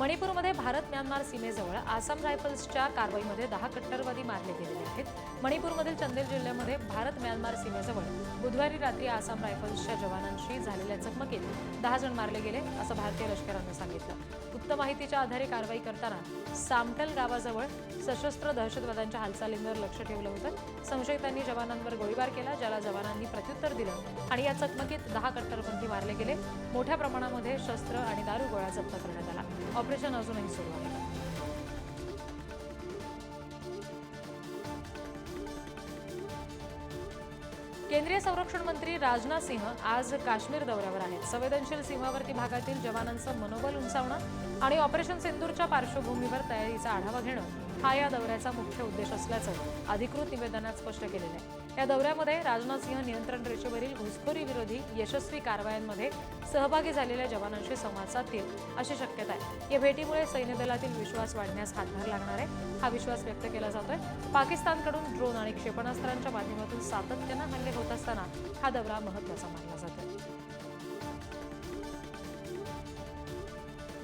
मणिपूरमध्ये भारत म्यानमार सीमेजवळ आसाम रायफल्सच्या कारवाईमध्ये 10 कट्टरवादी मारले गेलेले आहेत। मणिपूरमधील चंदेल जिल्ह्यामध्ये भारत म्यानमार सीमेजवळ बुधवारी रात्री आसाम रायफल्सच्या जवानांशी झालेल्या चकमकीत 10 जण मारले गेले, असं भारतीय लष्करानं सांगितलं। गुप्त माहितीच्या आधारे कारवाई करताना सामटल गावाजवळ सशस्त्र दहशतवाद्यांच्या हालचालींवर लक्ष ठेवलं होतं। संशयितांनी जवानांवर गोळीबार केला, ज्याला जवानांनी प्रत्युत्तर दिलं आणि या चकमकीत 10 कट्टरपंथी मारले गेले। मोठ्या प्रमाणामध्ये शस्त्र आणि दारुगोळा जप्त करण्यात आला। ऑपरेशन अजूनही सुरू आहे। केंद्रीय संरक्षण मंत्री राजनाथ सिंह आज काश्मीर दौऱ्यावर आहेत। संवेदनशील सीमावर्ती भागातील जवानांचं मनोबल उंचावणं आणि ऑपरेशन सिंदूरच्या पार्श्वभूमीवर तयारीचा आढावा घेणं हा या दौऱ्याचा मुख्य उद्देश असल्याचं अधिकृत निवेदनात स्पष्ट केलेलं आहे। या दौऱ्यामध्ये राजनाथ सिंह नियंत्रण रेषेवरील घुसखोरी विरोधी यशस्वी कारवायांमध्ये सहभागी झालेल्या जवानांशी संवाद साधतील अशी शक्यता आहे। या भेटीमुळे सैन्य दलातील विश्वास वाढण्यास हातभार लागणार आहे, हा विश्वास व्यक्त केला जातोय। पाकिस्तानकडून ड्रोन आणि क्षेपणास्त्रांच्या माध्यमातून सातत्यानं हल्ले होत असताना हा दौरा महत्त्वाचा मानला जातोय।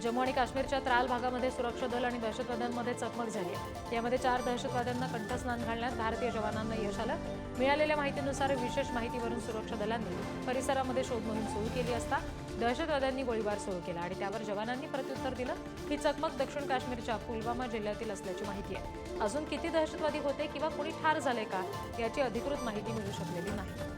जम्मू आणि काश्मीरच्या त्राल भागामध्ये सुरक्षा दल आणि दहशतवाद्यांमध्ये चकमक झाली आहे। यामध्ये 4 दहशतवाद्यांना कंठस्नान घालण्यात भारतीय जवानांना यश आलं। मिळालेल्या माहितीनुसार विशेष माहितीवरून सुरक्षा दलांनी परिसरामध्ये शोध मोहीम सुरू केली असता दहशतवाद्यांनी गोळीबार सुरू केला आणि त्यावर जवानांनी प्रत्युत्तर दिलं। ही चकमक दक्षिण काश्मीरच्या पुलवामा जिल्ह्यातील असल्याची माहिती आहे। अजून किती दहशतवादी होते किंवा कोणी ठार झाले का याची अधिकृत माहिती मिळू शकलेली नाही।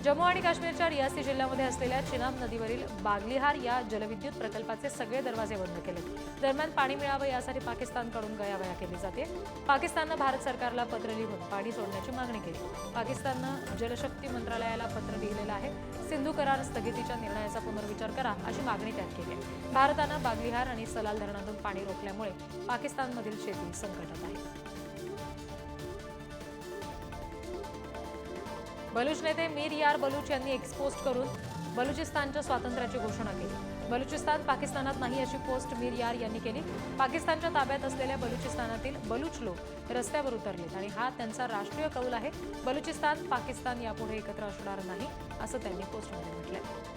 जम्मू आणि काश्मीरच्या रियासी जिल्ह्यामध्ये असलेल्या चिनाब नदीवरील बागलिहार या जलविद्युत प्रकल्पाचे सगळे दरवाजे बंद केले। दरम्यान पाणी मिळावं यासाठी पाकिस्तानकडून गयावया केली जाते। पाकिस्ताननं भारत सरकारला पत्र लिहून पाणी सोडण्याची मागणी केली। पाकिस्ताननं जलशक्ती मंत्रालयाला पत्र लिहिलेलं आहे। सिंधू करार स्थगितीच्या निर्णयाचा पुनर्विचार करा अशी मागणी त्यात केली आहे। भारतानं बागलिहार आणि सलाल धरणातून पाणी रोखल्यामुळे पाकिस्तानमधील शेती संकटात आहे। बलूच नेते मीर यार बलूच यांनी एक्सपोस्ट करून बलुचिस्तानच्या स्वातंत्र्याची घोषणा केली। बलुचिस्तान पाकिस्तानात नाही अशी पोस्ट मीर यार यांनी केली। पाकिस्तानच्या ताब्यात असलेल्या बलुचिस्तानातील बलूच लोक रस्त्यावर उतरलेत आणि हा त्यांचा राष्ट्रीय कौल आहे। बलुचिस्तान पाकिस्तान यापुढे एकत्र असणार नाही असं त्यांनी पोस्टमध्ये म्हटलंय।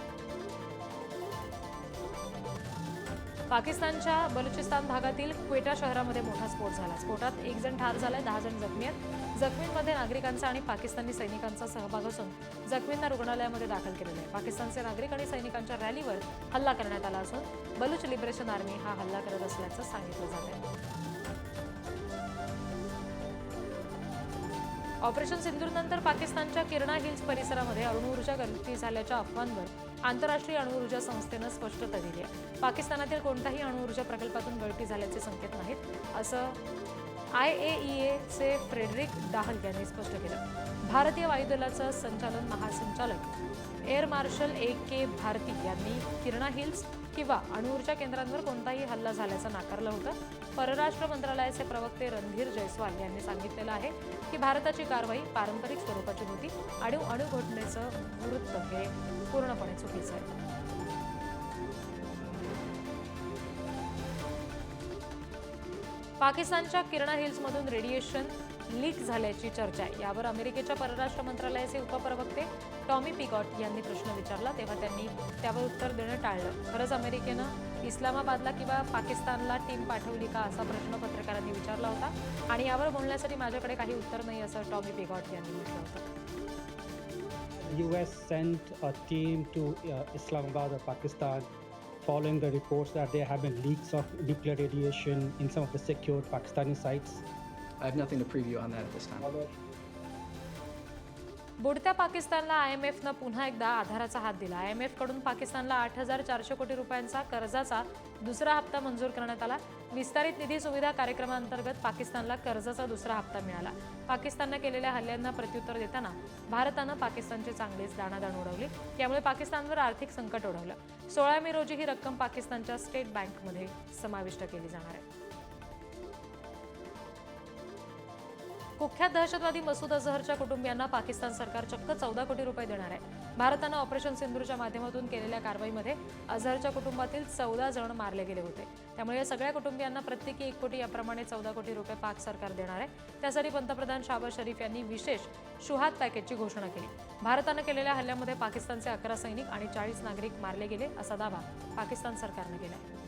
पाकिस्तानच्या बलुचिस्तान भागातील क्वेटा शहरामध्ये मोठा स्फोट झाला। स्फोटात 1 जण ठार झालाय, 10 जण जखमी आहेत। जखमींमध्ये नागरिकांचा आणि पाकिस्तानी सैनिकांचा सहभाग असून जखमींना रुग्णालयामध्ये दाखल केलेलं आहे। पाकिस्तानचे नागरिक आणि सैनिकांच्या रॅलीवर हल्ला करण्यात आला असून बलूच लिबरेशन आर्मी हा हल्ला करत असल्याचं सांगितलं जात आहे। ऑपरेशन सिंदूरनंतर पाकिस्तानच्या किरणा हिल्स परिसरामध्ये अणुऊर्जा गळती झाल्याच्या अफवांवर आंतरराष्ट्रीय अणुऊर्जा संस्थेनं स्पष्टता दिली आहे। पाकिस्तानातील कोणत्याही अणुऊर्जा प्रकल्पातून गळती झाल्याचे संकेत नाहीत असं IAEAचे फ्रेडरिक डाहल यांनी स्पष्ट केलं। भारतीय वायुदलाचं संचालन महासंचालक एअर मार्शल AK भारती यांनी किरणा हिल्स किंवा अणुऊर्जा केंद्रांवर कोणताही हल्ला झाल्याचं नाकारलं होतं। परराष्ट्र मंत्रालयाचे प्रवक्ते रणधीर जयस्वाल यांनी सांगितलेलं आहे की भारताची कारवाई पारंपरिक स्वरूपाची होती आणि अणुघटनेचं वृत्त हे पूर्णपणे चुकीचं आहे। पाकिस्तानच्या किरणा हिल्समधून रेडिएशन लीक झाल्याची चर्चा आहे। यावर अमेरिकेच्या परराष्ट्र मंत्रालयाचे उपप्रवक्ते टॉमी पिकॉट यांनी प्रश्न विचारला तेव्हा त्यांनी त्यावर उत्तर देणं टाळलं। खरंच अमेरिकेनं इस्लामाबादला किंवा पाकिस्तानला टीम पाठवली का असा प्रश्न पत्रकारांनी विचारला होता आणि यावर बोलण्यासाठी माझ्याकडे काही उत्तर नाही असं टॉमी पिकॉट यांनी म्हटलं होतं। US sent a team to Islamabad or Pakistan following the reports that there have been leaks of nuclear radiation in some of the secured Pakistani sites. I have nothing to preview on that at this time. बुडत्या पाकिस्तानला IMFनं पुन्हा एकदा आधाराचा हात दिला। IMF कडून पाकिस्तानला 8,400 कोटी रुपयांचा कर्जाचा दुसरा हप्ता मंजूर करण्यात आला। विस्तारित निधी सुविधा कार्यक्रमांतर्गत पाकिस्तानला कर्जाचा दुसरा हप्ता मिळाला। पाकिस्तानने केलेल्या हल्ल्यांना प्रत्युत्तर देताना भारतानं पाकिस्तानची चांगलीच दाणादाण उडवली। त्यामुळे पाकिस्तानवर आर्थिक संकट ओढवलं। 16 मे रोजी ही रक्कम पाकिस्तानच्या स्टेट बँकमध्ये समाविष्ट केली जाणार आहे। कुख्यात दहशतवादी मसूद अझहरच्या कुटुंबियांना पाकिस्तान सरकार चक्क 14 कोटी रुपये देणार आहे. भारतानं ऑपरेशन सिंधूरच्या माध्यमातून केलेल्या कारवाईमध्ये अझहरच्या कुटुंबातील 14 जण मारले गेले होते. त्यामुळे या सगळ्या कुटुंबियांना प्रत्येकी 1 कोटी याप्रमाणे 14 कोटी रुपये पाक सरकार देणार आहे. त्यासाठी पंतप्रधान शहबाज शरीफ यांनी विशेष शुहाद पॅकेजची घोषणा केली. भारतानं केलेल्या हल्ल्यामध्ये पाकिस्तानचे 11 सैनिक आणि 40 नागरिक मारले गेले असा दावा पाकिस्तान सरकारनं केलाय.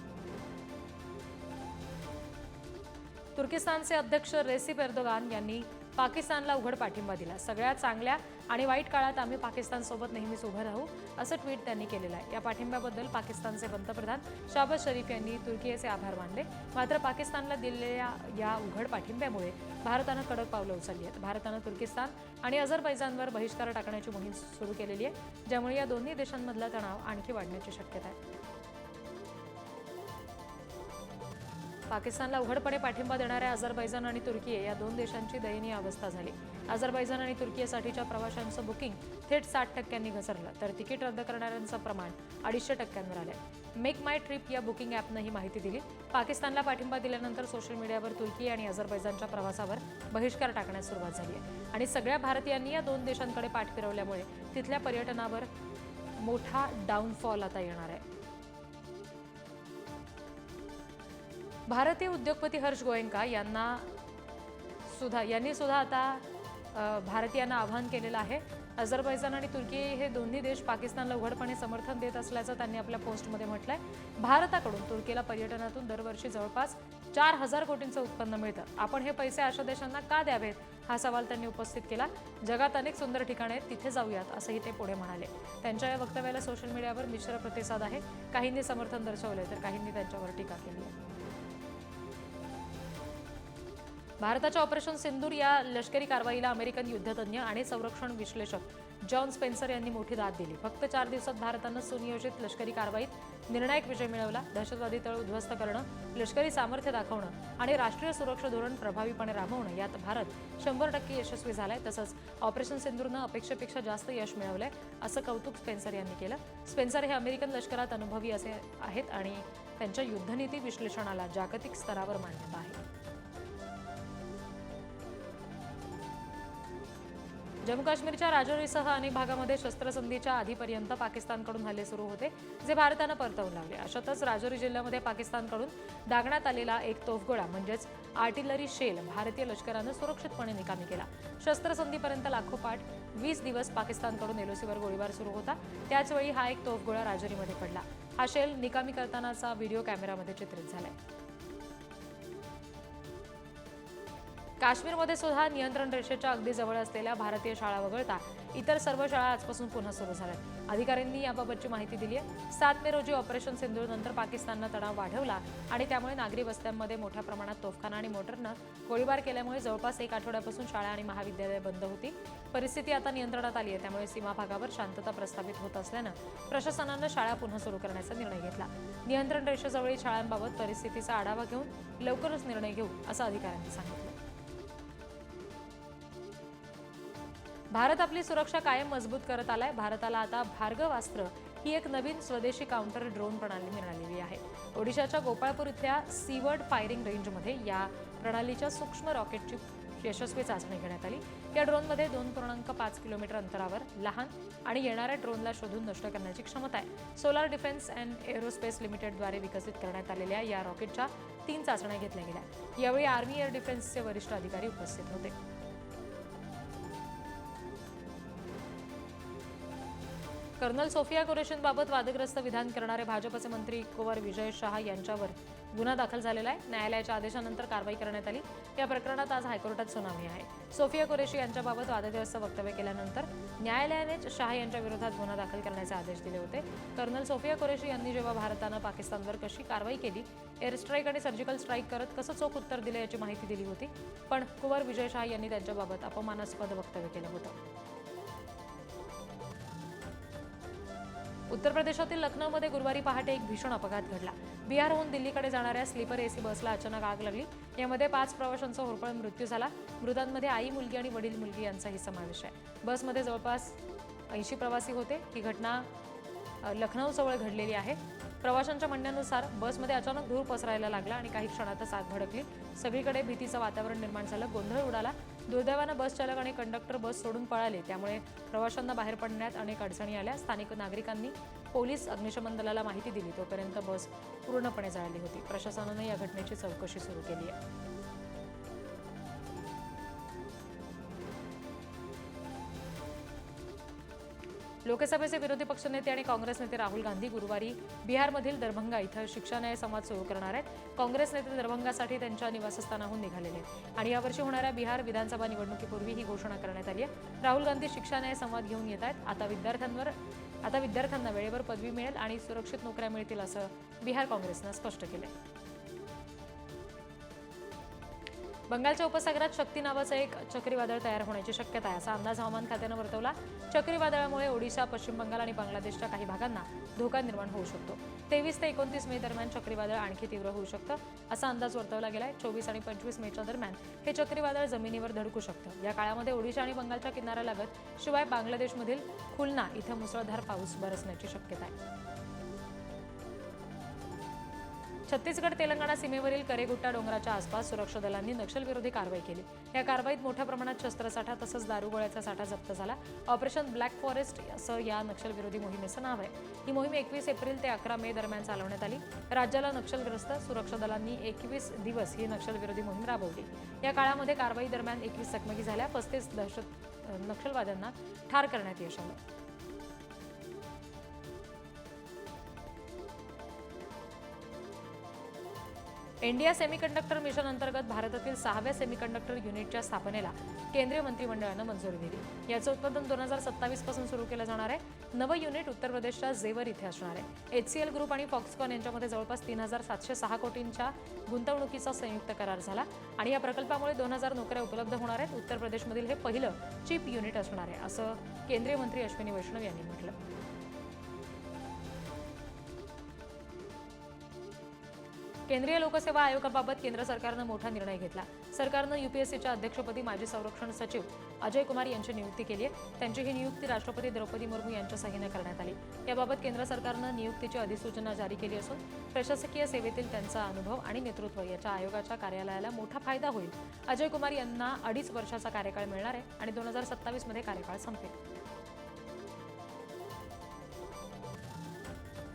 तुर्किस्तानचे अध्यक्ष रेसिप एर्दोगान यांनी पाकिस्तानला उघड पाठिंबा दिला. सगळ्या चांगल्या आणि वाईट काळात आम्ही पाकिस्तानसोबत नेहमीच उभं राहू असं ट्विट त्यांनी केलेलं आहे. या पाठिंब्याबद्दल पाकिस्तानचे पंतप्रधान शहबाज शरीफ यांनी तुर्कीचे आभार मानले. मात्र पाकिस्तानला दिलेल्या या उघड पाठिंब्यामुळे भारतानं कडक पावलं उचलली आहेत. भारतानं तुर्किस्तान आणि अझरबैजानवर बहिष्कार टाकण्याची मोहीम सुरू केलेली आहे, ज्यामुळे या दोन्ही देशांमधला तणाव आणखी वाढण्याची शक्यता आहे. पाकिस्तानला उघडपणे पाठिंबा देणाऱ्या अझरबैजान आणि तुर्की या दोन देशांची दयनीय अवस्था झाली. अझरबैजान आणि तुर्कीसाठीच्या प्रवाशांचं बुकिंग थेट 60% घसरलं, तर तिकीट रद्द करणाऱ्यांचं प्रमाण 250% आलंय. मेक माय ट्रिप या बुकिंग ॲपनं ही माहिती दिली. पाकिस्तानला पाठिंबा दिल्यानंतर सोशल मीडियावर तुर्की आणि अझरबैजानच्या प्रवासावर बहिष्कार टाकण्यास सुरुवात झाली आहे आणि सगळ्या भारतीयांनी या दोन देशांकडे पाठ फिरवल्यामुळे तिथल्या पर्यटनावर मोठा डाऊनफॉल आता येणार आहे. भारतीय उद्योगपती हर्ष गोयंका यांनी सुद्धा आता भारतीयांना आवाहन केलेलं आहे. अझरबैजान आणि तुर्की हे दोन्ही देश पाकिस्तानला उघडपणे समर्थन देत असल्याचं त्यांनी आपल्या पोस्टमध्ये म्हटलंय. भारताकडून तुर्कीला पर्यटनातून दरवर्षी जवळपास 4,000 कोटींचं उत्पन्न मिळतं. आपण हे पैसे अशा देशांना का द्यावेत हा सवाल त्यांनी उपस्थित केला. जगात अनेक सुंदर ठिकाणे आहेत, तिथे जाऊयात असंही ते पुढे म्हणाले. त्यांच्या या वक्तव्याला सोशल मीडियावर मिश्र प्रतिसाद आहे. काहींनी समर्थन दर्शवले तर काहींनी त्यांच्यावर टीका केली आहे. भारताच्या ऑपरेशन सिंदूर या लष्करी कारवाईला अमेरिकन युद्धतज्ञ आणि संरक्षण विश्लेषक जॉन स्पेन्सर यांनी मोठी दाद दिली. फक्त 4 दिवसात भारतानं सुनियोजित लष्करी कारवाईत निर्णायक विजय मिळवला. दहशतवादी तळ उद्ध्वस्त करणं, लष्करी सामर्थ्य दाखवणं आणि राष्ट्रीय सुरक्षा धोरण प्रभावीपणे राबवणं यात भारत 100% यशस्वी झालाय. तसंच ऑपरेशन सिंदूरनं अपेक्षेपेक्षा जास्त यश मिळवलंय असं कौतुक स्पेन्सर यांनी केलं. स्पेन्सर हे अमेरिकन लष्करात अनुभवी असे आहेत आणि त्यांच्या युद्धनीती विश्लेषणाला जागतिक स्तरावर मान्यता आहे. जम्मू काश्मीरच्या राजौरीसह अनेक भागामध्ये शस्त्रसंधीच्या आधीपर्यंत पाकिस्तानकडून हल्ले सुरू होते, जे भारतानं परतवून लावले. अशातच राजौरी जिल्ह्यामध्ये पाकिस्तानकडून डागण्यात आलेला एक तोफगोळा म्हणजेच आर्टिलरी शेल भारतीय लष्करानं सुरक्षितपणे निकामी केला. शस्त्रसंधीपर्यंत लागोपाठ 20 दिवस पाकिस्तानकडून एलओसीवर गोळीबार सुरू होता. त्याचवेळी हा एक तोफगोळा राजौरीमध्ये पडला. हा शेल निकामी करतानाचा व्हिडिओ कॅमेरामध्ये चित्रित झालाय. काश्मीरमध्ये सुद्धा नियंत्रण रेषेच्या अगदी जवळ असलेल्या भारतीय शाळा वगळता इतर सर्व शाळा आजपासून पुन्हा सुरू झाल्यात. अधिकाऱ्यांनी याबाबतची माहिती दिली आहे. 7 मे रोजी ऑपरेशन सिंधूर नंतर पाकिस्ताननं तणाव वाढवला आणि त्यामुळे नागरी वस्त्यांमध्ये मोठ्या प्रमाणात तोफखाना आणि मोटरनं गोळीबार केल्यामुळे जवळपास 1 आठवड्यापासून शाळा आणि महाविद्यालय बंद होती. परिस्थिती आता नियंत्रणात आली आहे. त्यामुळे सीमा भागावर शांतता प्रस्थापित होत असल्यानं प्रशासनानं शाळा पुन्हा सुरू करण्याचा निर्णय घेतला. नियंत्रण रेषेजवळील शाळांबाबत परिस्थितीचा आढावा घेऊन लवकरच निर्णय घेऊ असं अधिकाऱ्यांनी सांगितलं. भारत आपली सुरक्षा कायम मजबूत करत आलाय. भारताला आता भार्गवास्त्र ही एक नवीन स्वदेशी काउंटर ड्रोन प्रणाली मिळालेली आहे. ओडिशाच्या गोपाळपूर इथल्या सीवर्ड फायरिंग रेंजमध्ये या प्रणालीच्या सूक्ष्म रॉकेटची यशस्वी चाचणी घेण्यात आली. या ड्रोनमध्ये 2.5 किलोमीटर अंतरावर लहान आणि येणाऱ्या ड्रोनला शोधून नष्ट करण्याची क्षमता आहे. सोलार डिफेन्स अँड एरोस्पेस लिमिटेडद्वारे विकसित करण्यात आलेल्या या रॉकेटच्या 3 चाचण्या घेतल्या गेल्या. यावेळी आर्मी एअर डिफेन्सचे वरिष्ठ अधिकारी उपस्थित होते. कर्नल सोफिया कुरेशींबाबत वादग्रस्त विधान करणारे भाजपचे मंत्री कुंवर विजय शाह यांच्यावर गुन्हा दाखल झालेला आहे. न्यायालयाच्या आदेशानंतर कारवाई करण्यात आली. या प्रकरणात आज हायकोर्टात सुनावणी आहे. सोफिया कुरेशी यांच्याबाबत वादग्रस्त वक्तव्य केल्यानंतर न्यायालयानेच शाह यांच्या विरोधात गुन्हा दाखल करण्याचे आदेश दिले होते. कर्नल सोफिया कुरेशी यांनी जेव्हा भारतानं पाकिस्तानवर कशी कारवाई केली, एअर स्ट्राईक आणि सर्जिकल स्ट्राईक करत कसं चोख उत्तर दिलं याची माहिती दिली होती. पण कुंवर विजय शाह यांनी त्यांच्याबाबत अपमानास्पद वक्तव्य केलं होतं. उत्तर प्रदेशातील लखनौमध्ये गुरुवारी पहाटे एक भीषण अपघात घडला. बिहारहून दिल्लीकडे जाणाऱ्या स्लीपर एसी बसला अचानक आग लागली. यामध्ये 5 प्रवाशांचा होरपळ मृत्यू झाला. मृतांमध्ये आई, मुलगी आणि वडील मुलगी यांचाही समावेश आहे. बसमध्ये जवळपास 80 प्रवासी होते. ही घटना लखनौजवळ घडलेली आहे. प्रवाशांच्या म्हणण्यानुसार बसमध्ये अचानक धूर पसरायला लागला आणि काही क्षणातच आग भडकली. सगळीकडे भीतीचं वातावरण निर्माण झालं. गोंधळ उडाला. दुर्दैवानं बस चालक आणि कंडक्टर बस सोडून पळाले, त्यामुळे प्रवाशांना बाहेर पडण्यात अनेक अडचणी आल्या. स्थानिक नागरिकांनी पोलीस अग्निशमन दलाला माहिती दिली, तोपर्यंत बस पूर्णपणे जळाली होती. प्रशासनानं या घटनेची चौकशी सुरू केली आहे. लोकसभेचे विरोधी पक्षनेते आणि काँग्रेस नेते राहुल गांधी गुरुवारी बिहारमधील दरभंगा इथं शिक्षा न्याय संवाद सुरू करणार आहेत. काँग्रेस नेते दरभंगासाठी त्यांच्या निवासस्थानाहून निघालेले आहेत आणि यावर्षी होणाऱ्या बिहार विधानसभा निवडणुकीपूर्वी ही घोषणा करण्यात आली आहे. राहुल गांधी शिक्षा न्याय संवाद घेऊन येत आहेत. आता विद्यार्थ्यांना वेळेवर पदवी मिळेल आणि सुरक्षित नोकऱ्या मिळतील, असं बिहार काँग्रेसनं स्पष्ट केलंय. बंगालच्या उपसागरात शक्ती नावाचं एक चक्रीवादळ तयार होण्याची शक्यता आहे, असा अंदाज हवामान खात्यानं वर्तवला. चक्रीवादळामुळे ओडिशा, पश्चिम बंगाल आणि बांगलादेशच्या काही भागांना धोका निर्माण होऊ शकतो. 23 ते 29 मे दरम्यान चक्रीवादळ आणखी तीव्र होऊ शकतं, असा अंदाज वर्तवला गेलाय. 24 आणि 25 मेच्या दरम्यान हे चक्रीवादळ जमिनीवर धडकू शकतं. या काळामध्ये ओडिशा आणि बंगालच्या किनाऱ्यालगत शिवाय बांगलादेशमधील खुलना इथं मुसळधार पाऊस बरसण्याची शक्यता आहे. छत्तीसगड तेलंगणा सीमेवरील करेगुट्टा डोंगराच्या आसपास सुरक्षा दलांनी नक्षलविरोधी कारवाई केली. या कारवाईत मोठ्या प्रमाणात शस्त्रसाठा तसंच दारुगोळ्याचा साठा जप्त झाला. ऑपरेशन ब्लॅक फॉरेस्ट असं या नक्षलविरोधी मोहिमेचं नाव आहे. ही मोहीम 21 एप्रिल ते 11 मे दरम्यान चालवण्यात आली. राज्याला नक्षलग्रस्त सुरक्षा दलांनी 21 दिवस ही नक्षलविरोधी मोहीम राबवली. या काळामध्ये कारवाई दरम्यान 21 चकमकी झाल्या. 35 नक्षलवाद्यांना ठार करण्यात यश आलं. इंडिया सेमीकंडक्टर मिशन अंतर्गत भारतातील 6व्या सेमीकंडक्टर युनिटच्या स्थापनेला केंद्रीय मंत्रिमंडळानं मंजुरी दिली. याचं उत्पादन 2027 पासून सुरू केलं जाणार आहे. नवं युनिट उत्तर प्रदेशच्या जेवर इथे असणार आहे. HCL ग्रुप आणि फॉक्सकॉन यांच्यामध्ये जवळपास 3706 कोटींच्या गुंतवणुकीचा संयुक्त करार झाला आणि या प्रकल्पामुळे 2000 नोकऱ्या उपलब्ध होणार आहेत. उत्तर प्रदेशमधील हे पहिलं चिप युनिट असणार आहे, असं केंद्रीय मंत्री अश्विनी वैष्णव यांनी म्हटलं. केंद्रीय लोकसेवा आयोगाबाबत केंद्र सरकारनं मोठा निर्णय घेतला. सरकारनं UPSCच्या अध्यक्षपदी माजी संरक्षण सचिव अजय कुमार यांची नियुक्ती केली आहे. त्यांची ही नियुक्ती राष्ट्रपती द्रौपदी मुर्मू यांच्या सहीने करण्यात आली. याबाबत केंद्र सरकारनं नियुक्तीची अधिसूचना जारी केली असून प्रशासकीय सेवेतील त्यांचा अनुभव आणि नेतृत्व याच्या आयोगाच्या कार्यालयाला मोठा फायदा होईल. अजय कुमार यांना 2.5 वर्षाचा कार्यकाळ मिळणार आहे आणि 2027 मध्ये कार्यकाळ संपेल.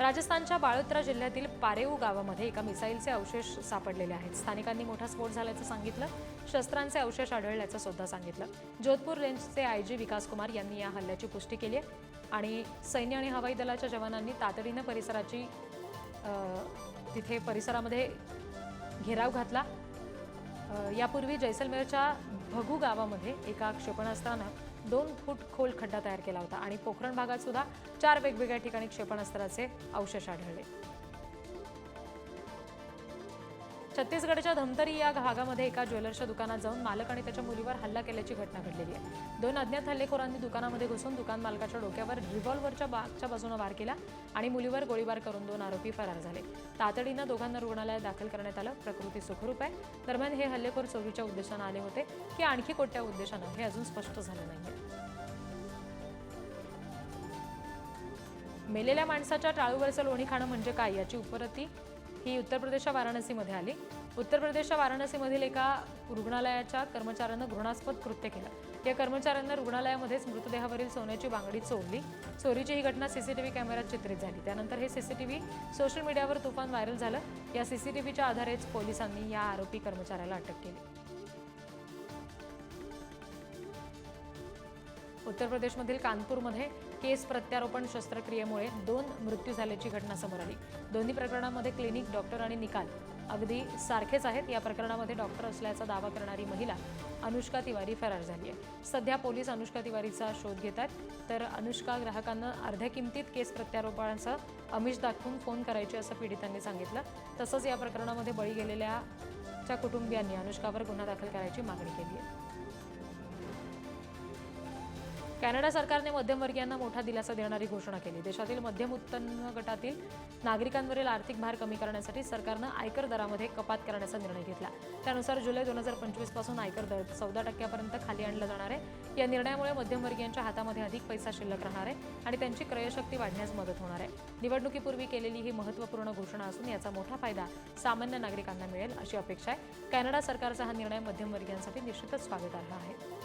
राजस्थानच्या बाळोत्रा जिल्ह्यातील पारेऊ गावामध्ये एका मिसाईलचे अवशेष सापडलेले आहेत. स्थानिकांनी मोठा स्फोट झाल्याचं सांगितलं. शस्त्रांचे अवशेष आढळल्याचं सुद्धा सांगितलं. जोधपूर रेंजचे IG विकास कुमार यांनी या हल्ल्याची पुष्टी केली आहे आणि सैन्य आणि हवाई दलाच्या जवानांनी तातडीनं तिथे परिसरामध्ये घेराव घातला. यापूर्वी जैसलमेरच्या भगू गावामध्ये एका क्षेपणास्त्रानं 2 फूट खोल खड्डा तयार केला होता आणि पोखरण भागात सुद्धा 4 वेगवेगळ्या ठिकाणी क्षेपणास्त्राचे अवशेष आढळले. छत्तीसगडच्या धमतरी या भागामध्ये एका ज्वेलर्सच्या दुकानात जाऊन मालक आणि त्याच्या मुलीवर हल्ला केल्याची घटना घडलेली आहे. 2 अज्ञात हल्लेखोरांनी दुकानामध्ये घुसून दुकान मालकाच्या डोक्यावर रिव्हॉल्व्हरच्या मागच्या बाजूने वार केला आणि मुलीवर गोळीबार करून 2 आरोपी फरार झाले. तातडीनं दोघांना रुग्णालयात दाखल करण्यात आलं. प्रकृती सुखरूप आहे. दरम्यान हे हल्लेखोर चोरीच्या उद्देशानं आले होते की आणखी कोणत्या उद्देशानं हे अजून स्पष्ट झालं नाहीये. मेलेल्या माणसाच्या टाळूवरचं लोणी खाणं म्हणजे काय याची उपरती ही उत्तर प्रदेशच्या वाराणसीमध्ये आली. उत्तर प्रदेशच्या वाराणसीमधील एका रुग्णालयाच्या कर्मचाऱ्यानं घृणास्पद कृत्य केलं. या कर्मचाऱ्यांना रुग्णालयामध्येच मृतदेहावरील सोन्याची बांगडी चोरली. चोरीची ही घटना CCTV कॅमेऱ्यात चित्रित झाली. त्यानंतर हे CCTV सोशल मीडियावर तुफान व्हायरल झालं. या CCTVच्या आधारेच पोलिसांनी या आरोपी कर्मचाऱ्याला अटक केली. उत्तर प्रदेशमधील कानपूरमध्ये केस प्रत्यारोपण शस्त्रक्रियेमुळे 2 मृत्यू झाल्याची घटना समोर आली. दोन्ही प्रकरणांमध्ये क्लिनिक, डॉक्टर आणि निकाल अगदी सारखेच आहेत. या प्रकरणामध्ये डॉक्टर असल्याचा दावा करणारी महिला अनुष्का तिवारी फरार झाली आहे. सध्या पोलीस अनुष्का तिवारीचा शोध घेत आहेत. तर अनुष्का ग्राहकांना अर्ध्या किमतीत केस प्रत्यारोपणाचं आमिष दाखवून फोन करायचे असं पीडितांनी सांगितलं. तसंच या प्रकरणामध्ये बळी गेलेल्याच्या कुटुंबियांनी अनुष्कावर गुन्हा दाखल करायची मागणी केली आहे. कॅनडा सरकारने मध्यमवर्गीयांना मोठा दिलासा देणारी घोषणा केली. देशातील मध्यम उत्पन्न गटातील नागरिकांवरील आर्थिक भार कमी करण्यासाठी सरकारनं आयकर दरामध्ये कपात करण्याचा निर्णय घेतला. त्यानुसार जुलै 2025 पासून आयकर दर 14% खाली आणला जाणार आहे. या निर्णयामुळे मध्यमवर्गीयांच्या हातामध्ये अधिक पैसा शिल्लक राहणार आहे आणि त्यांची क्रयशक्ती वाढण्यास मदत होणार आहे. निवडणुकीपूर्वी केलेली ही महत्त्वपूर्ण घोषणा असून याचा मोठा फायदा सामान्य नागरिकांना मिळेल अशी अपेक्षा आहे. कॅनडा सरकारचा हा निर्णय मध्यमवर्गीयांसाठी निश्चितच स्वागतार्ह आहे.